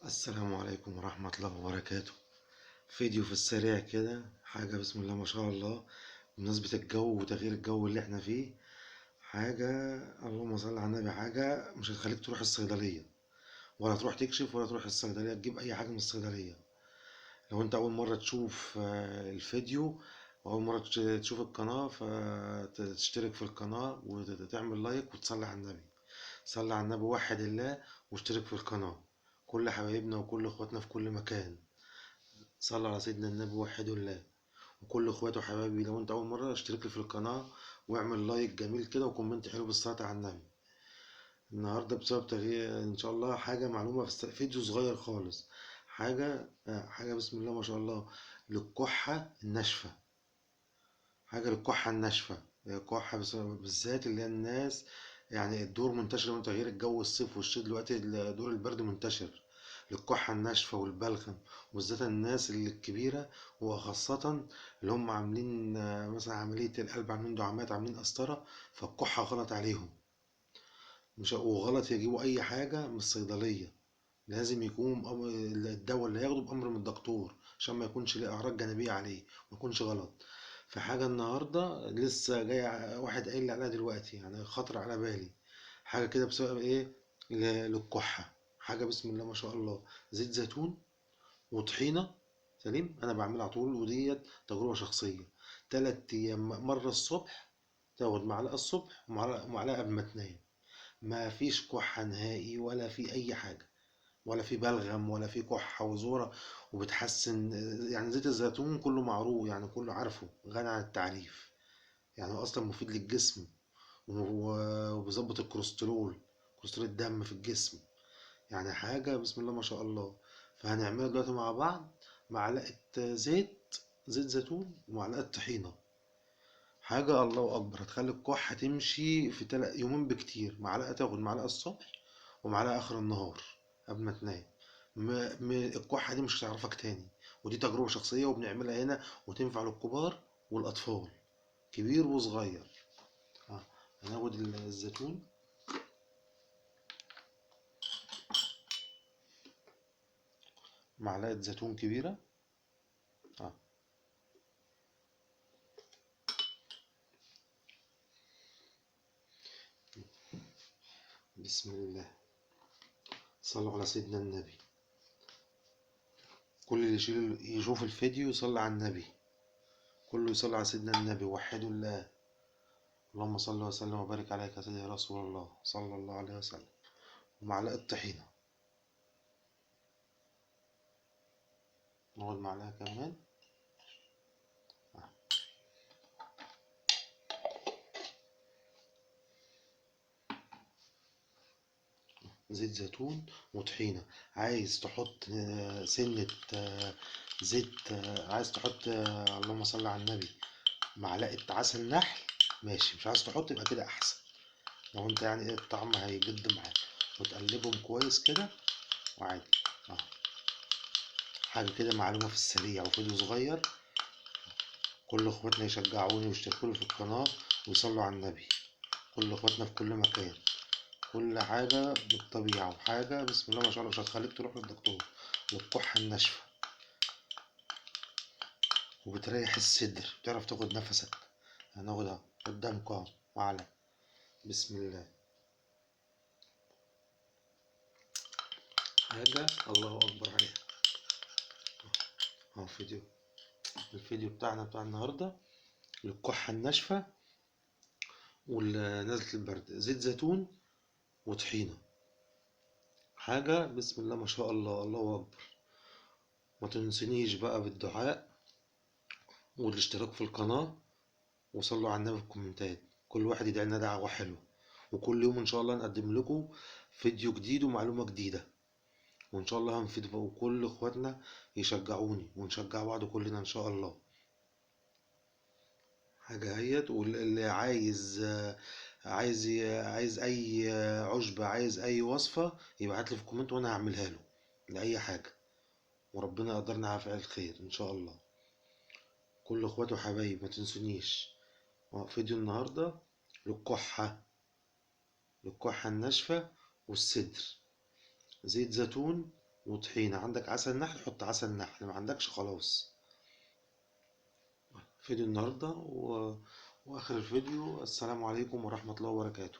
السلام عليكم ورحمة الله وبركاته. فيديو في السريع كده، حاجة بسم الله ما شاء الله. بمناسبة الجو وتغيير الجو اللي احنا فيه، حاجة اللهم صل على النبي، حاجة مش هتخليك تروح الصيدلية ولا تروح تكشف ولا تروح الصيدلية تجيب أي حاجة من الصيدلية. لو انت أول مرة تشوف الفيديو وأول مرة تشوف القناة، فتشترك في القناة وتعمل لايك وتصلي على النبي. صلي على النبي، وحد الله واشترك في القناة. كل حبايبنا وكل اخواتنا في كل مكان، صلوا على سيدنا النبي، وحدوا الله. وكل اخواتي وحبايبي، لو انت اول مرة اشترك لي في القناة واعمل لايك جميل كده وكومنت حلو بالصلاة على النبي. النهاردة بسبب تغيير ان شاء الله حاجة معلومة في فيديو صغير خالص. حاجة بسم الله ما شاء الله، للكحة الناشفة. حاجة للكحة الناشفة، الكحة بالذات اللي هي الناس، يعني الدور منتشر من تغيير الجو، الصيف والشتاء دلوقتي دور البرد منتشر. للكحة الناشفة والبلغم، وبالذات الناس اللي الكبيرة، وخاصة اللي هم عاملين مثلا عملية القلب، عاملين دعامات، عاملين قسطرة، فالكحة غلط عليهم. مش وغلط يجيبوا أي حاجة من الصيدلية. لازم يكون الدواء اللي هياخده بأمر من الدكتور، عشان ما يكونش ليه أعراض جانبية عليه، ما يكونش غلط. في حاجة النهاردة لسه جاي واحد قايل لي عليها دلوقتي، يعني خطر على بالي. حاجة كده بسبب إيه؟ للكحة. حاجة بسم الله ما شاء الله، زيت زيتون وطحينة. سليم، أنا بعملها على طول، وديت تجربة شخصية. 3 أيام مرة الصبح، تاخد معلقة الصبح ومعلقة قبل ما تنام. ما فيش كحة نهائي، ولا في أي حاجة، ولا في بلغم، ولا في كحة وزورة. وبتحسن، يعني زيت الزيتون كله معروف، يعني كله عارفه، غني عن التعريف. يعني هو أصلا مفيد للجسم، وبيظبط الكوليسترول، كوليسترول الدم في الجسم. يعني حاجة بسم الله ما شاء الله. فهنعملها دلوقتي مع بعض. معلقة زيت زيتون ومعلقة طحينة. حاجة الله أكبر، هتخلي الكحة تمشي في يومين بكتير. معلقة، تاخد معلقة الصبح ومعلقة آخر النهار قبل ما تنام. الكحة دي مش هتعرفك تاني. ودي تجربة شخصية وبنعملها هنا، وتنفع للكبار والأطفال، كبير وصغير. هناخد الزيتون، معلقة زيتون كبيرة. آه. بسم الله، صلوا على سيدنا النبي. كل اللي يشوف الفيديو يصلي على النبي. كله يصلي على سيدنا النبي، وحدوا الله. اللهم صل وسلم وبارك عليك يا سيدي يا رسول الله صلى الله عليه وسلم. ومعلقة طحينة، نقعد معلقة كمان. زيت زيتون وطحينة. عايز تحط سنة زيت، عايز تحط اللهم صل على النبي، معلقة عسل نحل، ماشي. مش عايز تحط يبقى كده أحسن. لو انت يعني ايه، الطعم هيجد معاك. وتقلبهم كويس كده وعادي. اه، حاجة كده معلومة في السريع وفيديو صغير. كل اخواتنا يشجعوني ويشتركوا لي في القناة ويصلوا على النبي. كل اخواتنا في كل مكان. كل حاجة بالطبيعة، وحاجة بسم الله ما شاء الله مش هتخليك تروح للدكتور. والكحة الناشفة، وبتريح الصدر، بتعرف تاخد نفسك. هناخدها قدامكم وعلى بسم الله. حاجة الله أكبر عليها. اهو الفيديو بتاعنا بتاع النهاردة، للكحة الناشفة ونزلة البرد. زيت زيتون وطحينة. حاجة بسم الله ما شاء الله، الله أكبر. ما تنسنيش بقى بالدعاء والاشتراك في القناة، وصلوا على النبي في الكومنتات. كل واحد يدعي لنا دعوة حلوة. وكل يوم إن شاء الله نقدم لكم فيديو جديد ومعلومة جديدة، وإن شاء الله هنفيد. وكل إخواتنا يشجعوني ونشجع بعض كلنا إن شاء الله. حاجة هيت. واللي عايز أي عشبة، عايز أي وصفة، يبعت لي في الكومنت وأنا هعملها له، لأي حاجة. وربنا يقدرنا على فعل الخير إن شاء الله. كل إخواتي وحبايبي ما تنسونيش. فيديو النهاردة للكحة الناشفة والصدر. زيت زيتون وطحينة. عندك عسل نحل حط عسل نحل، ما عندكش خلاص. فيديو النهاردة وآخر الفيديو. السلام عليكم ورحمة الله وبركاته.